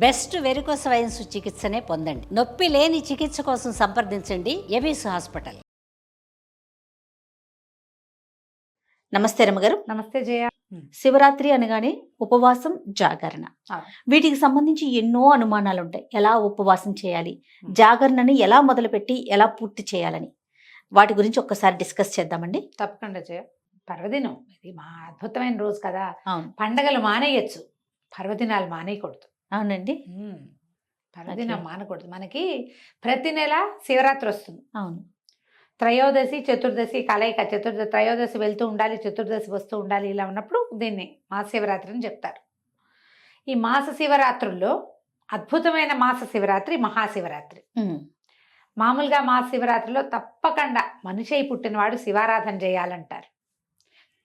Best varicose veins చికిత్సనే పొందండి. నొప్పి లేని చికిత్స కోసం సంప్రదించండి ఎబిస్ హాస్పిటల్. నమస్తే రమ్మగారు. నమస్తే జయ. శివరాత్రి అనగానే ఉపవాసం, జాగరణ, వీటికి సంబంధించి ఎన్నో అనుమానాలు ఉంటాయి. ఎలా ఉపవాసం చేయాలి, జాగరణని ఎలా మొదలుపెట్టి ఎలా పూర్తి చేయాలని వాటి గురించి ఒక్కసారి డిస్కస్ చేద్దామండి. తప్పకుండా జయ. పర్వదినం ఇది మా అద్భుతమైన రోజు కదా. అవును, పండగలు మానేయచ్చు, పర్వదినాలు మానేయకూడదు. అవునండి. పర్వదినం మానకూడదు. మనకి ప్రతి నెల శివరాత్రి వస్తుంది. అవును, త్రయోదశి చతుర్దశి కలయిక. త్రయోదశి వెళ్తూ ఉండాలి, చతుర్దశి వస్తూ ఉండాలి. ఇలా ఉన్నప్పుడు దీన్ని మహాశివరాత్రి అని చెప్తారు. ఈ మాస శివరాత్రుల్లో అద్భుతమైన మాస శివరాత్రి మహాశివరాత్రి. మామూలుగా మహాశివరాత్రిలో తప్పకుండా మనిషి అయి పుట్టినవాడు శివారాధన చేయాలంటారు.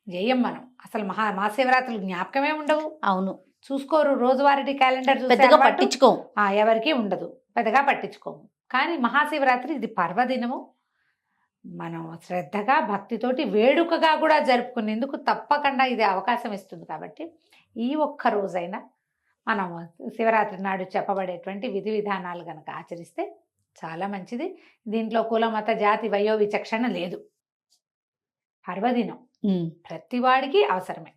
చేయం మనం. అసలు మహాశివరాత్రులు జ్ఞాపకమే ఉండవు. అవును, చూసుకోరు. రోజువారీ క్యాలెండర్ పెద్దగా పట్టించుకోము. ఎవరికి ఉండదు, పెద్దగా పట్టించుకోము. కానీ మహాశివరాత్రి ఇది పర్వదినము. మనం శ్రద్ధగా భక్తితోటి వేడుకగా కూడా జరుపుకునేందుకు తప్పకుండా ఇది అవకాశం ఇస్తుంది. కాబట్టి ఈ ఒక్క రోజైనా మనం శివరాత్రి నాడు చెప్పబడేటువంటి విధి విధానాలు కనుక ఆచరిస్తే చాలా మంచిది. దీంట్లో కుల మత జాతి వయో విచక్షణ లేదు. పర్వదినం ప్రతివాడికి అవసరమే.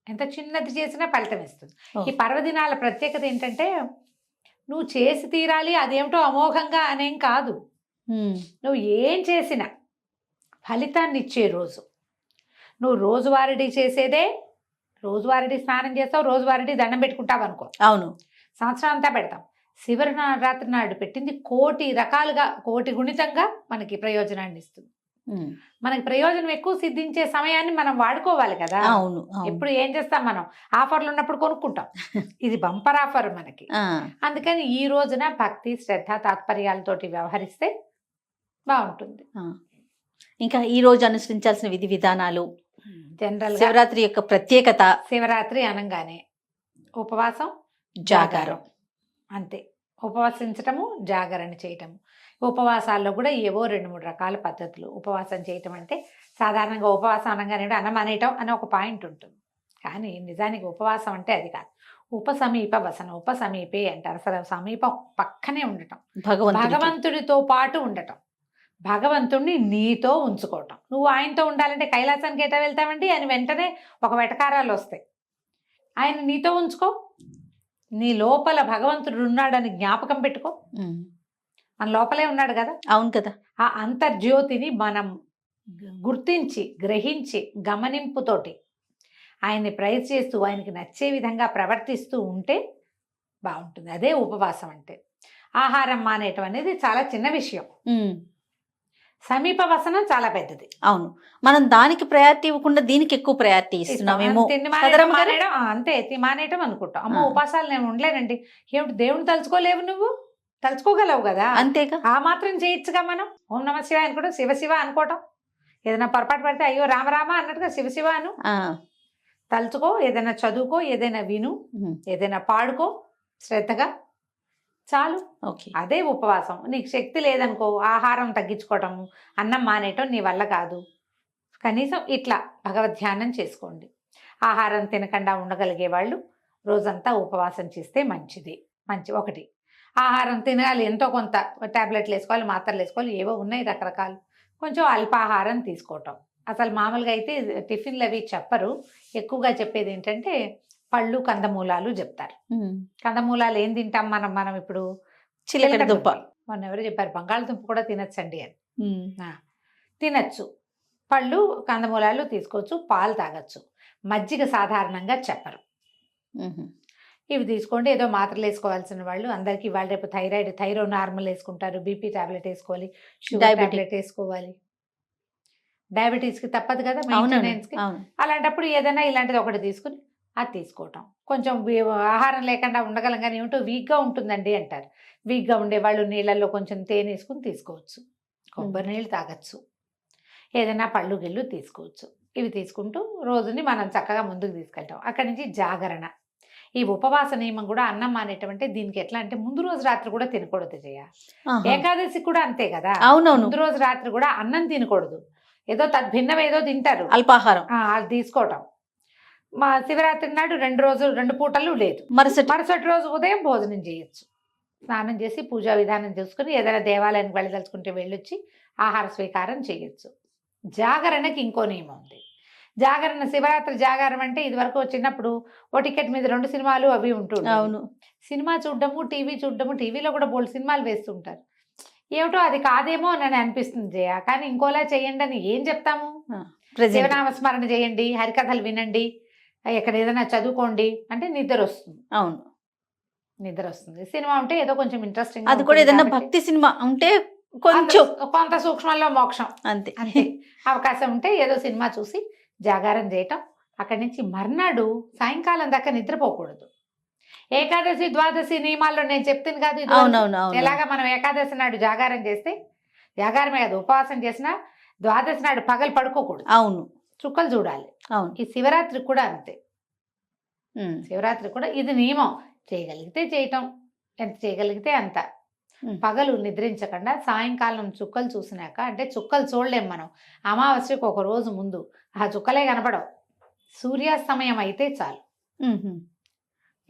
ఎంత చిన్నది చేసినా ఫలితం ఇస్తుంది. ఈ పర్వదినాల ప్రత్యేకత ఏంటంటే నువ్వు చేసి తీరాలి అదేమిటో అమోఘంగా అనేం కాదు. నువ్వు ఏం చేసినా ఫలితాన్ని ఇచ్చే రోజు. నువ్వు రోజువారీ చేసేదే, రోజువారీ స్నానం చేస్తావు, రోజువారీ దండం పెట్టుకుంటావు అనుకో. అవును, సంవత్సరం అంతా పెడతాం. శివరాత్రి నాడు పెట్టింది కోటి రకాలుగా, కోటి గుణితంగా మనకి ప్రయోజనాన్ని ఇస్తుంది. మనకి ప్రయోజనం ఎక్కువ సిద్ధించే సమయాన్ని మనం వాడుకోవాలి కదా. అవును, ఎప్పుడు ఏం చేస్తాం మనం, ఆఫర్లు ఉన్నప్పుడు కొనుక్కుంటాం. ఇది బంపర్ ఆఫర్ మనకి. అందుకని ఈ రోజున భక్తి శ్రద్ధ తాత్పర్యాలతోటి వ్యవహరిస్తే బాగుంటుంది. ఇంకా ఈ రోజు అనుసరించాల్సిన విధి విధానాలు, జనరల్ శివరాత్రి యొక్క ప్రత్యేకత. శివరాత్రి అనగానే ఉపవాసం, జాగారం, అంతే. ఉపవాసించటము, జాగరణ చేయటము. ఉపవాసాల్లో కూడా ఏవో 2-3 రకాల పద్ధతులు. ఉపవాసం చేయటం అంటే సాధారణంగా ఉపవాసం అనగానే అన్నం అనేయటం అనే ఒక పాయింట్ ఉంటుంది. కానీ నిజానికి ఉపవాసం అంటే అది కాదు. ఉపసమీప వసన, ఉపసమీపే అంటారు. అసలు సమీపం పక్కనే ఉండటం, భగవంతుడితో పాటు ఉండటం, భగవంతుడిని నీతో ఉంచుకోవటం. నువ్వు ఆయనతో ఉండాలంటే కైలాసానికి ఎటా వెళ్తామండి, ఆయన వెంటనే ఒక వెటకారాలు వస్తాయి. ఆయన నీతో ఉంచుకో. నీ లోపల భగవంతుడు ఉన్నాడని జ్ఞాపకం పెట్టుకో. మన లోపలే ఉన్నాడు కదా. అవును కదా. ఆ అంతర్జ్యోతిని మనం గుర్తించి, గ్రహించి, గమనింపుతోటి ఆయన్ని ప్రైజ్ చేస్తూ, ఆయనకి నచ్చే విధంగా ప్రవర్తిస్తూ ఉంటే బాగుంటుంది. అదే ఉపవాసం అంటే. ఆహారం మానేయటం అనేది చాలా చిన్న విషయం. సమీప వసనం చాలా పెద్దది. అవును, మనం దానికి ప్రయారిటీ ఇవ్వకుండా దీనికి ఎక్కువ ప్రయారిటీ ఇస్తున్నామేమో. అంతే, మానేయటం అనుకుంటాం. అమ్మ ఉపాసాలు నేను ఉండలేనండి. ఏమిటి, దేవుని తలుచుకోలేవు నువ్వు? తలుచుకోగలవు కదా, అంతేగా. ఆ మాత్రం చేయొచ్చుగా. మనం ఓం నమ శివ అనుకోవడం, శివ శివ అనుకోవటం. ఏదైనా పొరపాటు పడితే అయ్యో రామరామ అన్నట్టుగా శివ శివ అను. తలుచుకో, ఏదైనా చదువుకో, ఏదైనా విను, ఏదైనా పాడుకో శ్రద్ధగా, చాలు. అదే ఉపవాసం. నీకు శక్తి లేదనుకో, ఆహారం తగ్గించుకోవటము, అన్నం మానేయటం నీ వల్ల కాదు. కనీసం ఇట్లా భగవద్ ధ్యానం చేసుకోండి. ఆహారం తినకుండా ఉండగలిగే వాళ్ళు రోజంతా ఉపవాసం చేస్తే మంచిది. ఒకటి, ఆహారం తినాలి, ఎంతో కొంత టాబ్లెట్లు వేసుకోవాలి, మాత్రలు వేసుకోవాలి, ఏవో ఉన్నాయి రకరకాలు. కొంచెం అల్పాహారం తీసుకోవటం. అసలు మామూలుగా అయితే టిఫిన్లు అవి చెప్పరు. ఎక్కువగా చెప్పేది ఏంటంటే పళ్ళు, కందమూలాలు చెప్తారు. కందమూలాలు ఏం తింటాం మనం ఇప్పుడు? చిలకడ దుంప. మొన్న ఎవరు చెప్పారు బంగాళదుంప కూడా తినచ్చండి అని. తినచ్చు. పళ్ళు, కందమూలాలు తీసుకోవచ్చు, పాలు తాగొచ్చు. మజ్జిగ సాధారణంగా చెప్పరు. ఇవి తీసుకోండి. ఏదో మాత్రలు వేసుకోవాల్సిన వాళ్ళు అందరికీ ఇవాళ రేపు థైరో నార్మల్ వేసుకుంటారు, బీపీ టాబ్లెట్ వేసుకోవాలి, షుగర్ టాబ్లెట్ వేసుకోవాలి. డయాబెటీస్కి తప్పదు కదా, మెయింటెనెన్స్కి. అలాంటప్పుడు ఏదైనా ఇలాంటిది ఒకటి తీసుకుని అది తీసుకోవటం. కొంచెం ఆహారం లేకుండా ఉండగలం కానీ ఏమిటో వీక్గా ఉంటుందండి అంటారు. వీక్గా ఉండేవాళ్ళు నీళ్ళల్లో కొంచెం తేనె వేసుకుని తీసుకోవచ్చు, కొబ్బరి నీళ్ళు తాగొచ్చు, ఏదైనా పళ్ళు గిళ్ళు తీసుకోవచ్చు. ఇవి తీసుకుంటూ రోజుని మనం చక్కగా ముందుకు తీసుకెళ్తాం. అక్కడి నుంచి జాగరణ. ఈ ఉపవాస నియమం కూడా అన్నం మానేటంటే దీనికి ఎట్లా అంటే ముందు రోజు రాత్రి కూడా తినకూడదు జయ. ఏకాదశి కూడా అంతే కదా. ముందు రోజు రాత్రి కూడా అన్నం తినకూడదు. ఏదో తద్భిన్నం ఏదో తింటారు, అల్పాహారం అది తీసుకోవటం. మా శివరాత్రి నాడు 2 పూటలు లేదు. మరుసటి రోజు ఉదయం భోజనం చేయొచ్చు. స్నానం చేసి పూజా విధానం చూసుకుని ఏదైనా దేవాలయానికి వెళ్ళదలుచుకుంటే వెళ్ళొచ్చి ఆహార స్వీకారం చేయొచ్చు. జాగరణకి ఇంకో నియమం ఉంది. జాగరణ, శివరాత్రి జాగారం అంటే ఇదివరకు చిన్నప్పుడు ఓ టికెట్ మీద 2 సినిమాలు అవి ఉంటుంటాయి. అవును. సినిమా చూడడము, టీవీ చూడడము, టీవీలో కూడా బోల్డ్ సినిమాలు వేస్తుంటారు. ఏమిటో అది కాదేమో అని అనిపిస్తుంది జయ. కానీ ఇంకోలా చేయండి అని ఏం చెప్తాము? శివనామస్మరణ చేయండి, హరికథలు వినండి, ఎక్కడ ఏదైనా చదువుకోండి అంటే నిద్ర వస్తుంది. అవును, నిద్ర వస్తుంది. సినిమా ఉంటే ఏదో కొంచెం ఇంట్రెస్టింగ్, అది కూడా ఏదైనా భక్తి సినిమా ఉంటే కొంచెం కొంత సూక్ష్మంలో మోక్షం అంతే. అంతే. అవకాశం ఉంటే ఏదో సినిమా చూసి జాగారం చేయటం. అక్కడి నుంచి మర్నాడు సాయంకాలం దాకా నిద్రపోకూడదు. ఏకాదశి ద్వాదశి నియమాల్లో నేను చెప్తాను కాదు, ఎలాగా మనం ఏకాదశి నాడు జాగారం చేస్తే, జాగారమే కాదు ఉపవాసం చేసినా ద్వాదశి నాడు పగలు పడుకోకూడదు. అవును, చుక్కలు చూడాలి. అవును. ఈ శివరాత్రి కూడా అంతే. శివరాత్రి కూడా ఇది నియమం. చేయగలిగితే చేయటం, ఎంత చేయగలిగితే అంత. పగలు నిద్రించకుండా సాయంకాలం చుక్కలు చూసినాక, అంటే చుక్కలు చూడలేం మనం, అమావాస్యకు ఒక రోజు ముందు ఆ చుక్కలే కనపడవు. సూర్యాస్తమయం అయితే చాలు.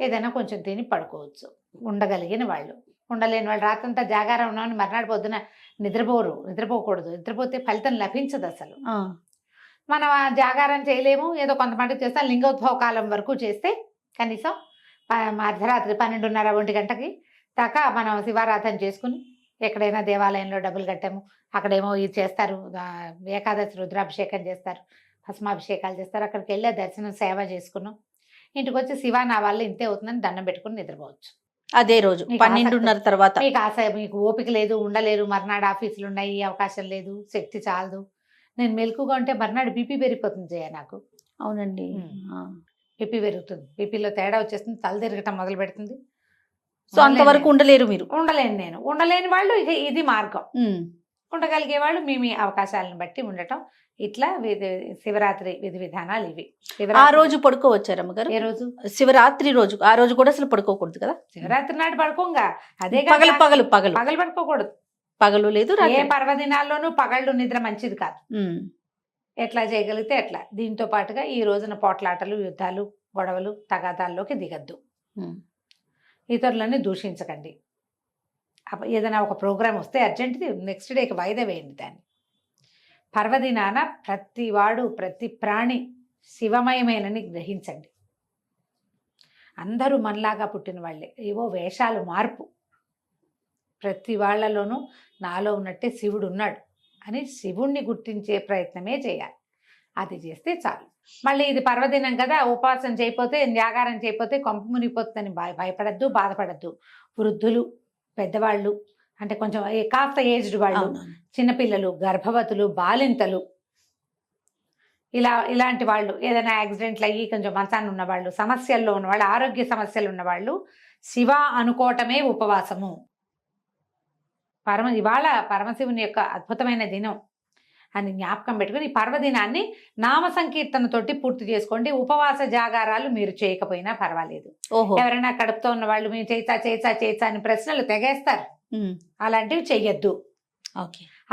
ఏదైనా కొంచెం తిని పడుకోవచ్చు ఉండగలిగిన వాళ్ళు. ఉండలేని వాళ్ళు రాత్రంతా జాగారం ఉన్నామని మర్నాడు పొద్దున నిద్రపోకూడదు. నిద్రపోతే ఫలితం లభించదు అసలు. మనం ఆ జాగారం చేయలేము, ఏదో కొంతమందికి చేస్తాం. లింగోద్భవ కాలం వరకు చేస్తే కనీసం అర్ధరాత్రి 12:30-1 గంటకి దాకా మనం శివారాధన చేసుకుని ఎక్కడైనా దేవాలయంలో డబ్బులు కట్టాము, అక్కడేమో ఇది చేస్తారు, ఏకాదశి రుద్రాభిషేకం చేస్తారు, భస్మాభిషేకాలు చేస్తారు. అక్కడికి వెళ్ళే దర్శనం సేవ చేసుకున్నాం, ఇంటికి వచ్చి శివ నా వల్ల ఇంతే అవుతుందని దండం పెట్టుకుని నిద్రపోవచ్చు. అదే రోజు 12:30 తర్వాత. మీకు మీకు ఓపిక లేదు, ఉండలేరు, మర్నాడు ఆఫీసులు ఉన్నాయి, అవకాశం లేదు, శక్తి చాలదు, నేను మెలకుగా ఉంటే మర్నాడు బీపీ పెరిగిపోతుంది జయ నాకు. అవునండి, బీపీ పెరుగుతుంది, బీపీలో తేడా వచ్చేస్తుంది, తల తిరగటం మొదలు పెడుతుంది. సో అంతవరకు ఉండలేరు మీరు. నేను ఉండలేని వాళ్ళు ఇక ఇది మార్గం. ఉండగలిగే వాళ్ళు మీ అవకాశాలను బట్టి ఉండటం. ఇట్లా శివరాత్రి విధి విధానాలు ఇవి. ఆ రోజు పడుకోవచ్చారమ్మ గారు? ఏ రోజు? శివరాత్రి రోజు. ఆ రోజు కూడా అసలు పడుకోకూడదు కదా? శివరాత్రి నాడు పడుకోంగా, అదే పగలు పడుకోకూడదు. పగలు లేదు, ఏ పర్వదినాల్లోనూ పగళ్ళు నిద్ర మంచిది కాదు. ఎట్లా చేయగలిగితే ఎట్లా. దీంతో పాటుగా ఈ రోజున పోట్లాటలు, యుద్ధాలు, గొడవలు, తగాదాల్లోకి దిగద్దు. ఇతరులని దూషించకండి. ఏదైనా ఒక ప్రోగ్రాం వస్తే అర్జెంట్ది నెక్స్ట్ డేకి వాయిదా వేయండి దాన్ని. పర్వదినాన ప్రతి వాడు, ప్రతి ప్రాణి శివమయమేనని గ్రహించండి. అందరూ మనలాగా పుట్టిన వాళ్ళే, ఏవో వేషాలు మార్పు. ప్రతి వాళ్ళలోనూ నాలో ఉన్నట్టే శివుడు ఉన్నాడు అని శివుణ్ణి గుర్తించే ప్రయత్నమే చేయాలి. అది చేస్తే చాలు. మళ్ళీ ఇది పర్వదినం కదా, ఉపవాసం చేయకపోతే, జాగారం చేయకపోతే కొంప మునిగిపోతుందని భయపడద్దు, బాధపడద్దు. వృద్ధులు, పెద్దవాళ్ళు, అంటే కొంచెం కాస్త ఏజ్డ్ వాళ్ళు, చిన్నపిల్లలు, గర్భవతులు, బాలింతలు, ఇలాంటి వాళ్ళు, ఏదైనా యాక్సిడెంట్లు అయ్యి కొంచెం మంచాన్ని ఉన్నవాళ్ళు, సమస్యల్లో ఉన్నవాళ్ళు, ఆరోగ్య సమస్యలు ఉన్నవాళ్ళు శివ అనుకోవటమే ఉపవాసము. ఇవాళ పరమశివుని యొక్క అద్భుతమైన దినం అని జ్ఞాపకం పెట్టుకుని ఈ పర్వదినాన్ని నామ సంకీర్తనతోటి పూర్తి చేసుకోండి. ఉపవాస జాగారాలు మీరు చేయకపోయినా పర్వాలేదు. ఎవరైనా కడుపుతో ఉన్న వాళ్ళు మేము చేచా అని ప్రశ్నలు తెగేస్తారు, అలాంటివి చెయ్యొద్దు.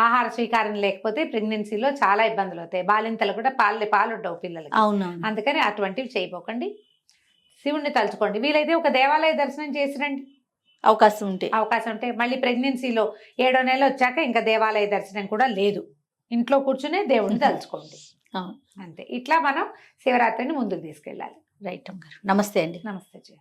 ఆహార స్వీకారం లేకపోతే ప్రెగ్నెన్సీలో చాలా ఇబ్బందులు అవుతాయి. బాలింతలు కూడా పాలు ఉండవు పిల్లలకి. అందుకని అటువంటివి చేయబోకండి. శివుణ్ణి తలుచుకోండి. వీలైతే ఒక దేవాలయ దర్శనం చేసిరండి, అవకాశం ఉంటే. మళ్ళీ ప్రెగ్నెన్సీలో 7వ నెల వచ్చాక ఇంకా దేవాలయ దర్శనం కూడా లేదు, ఇంట్లో కూర్చునే దేవుణ్ణి తలుచుకోండి. అంతే. ఇట్లా మనం శివరాత్రిని ముందుకు తీసుకెళ్ళాలి. రైట్ అమ్మ గారు. నమస్తే అండి. నమస్తే జయ.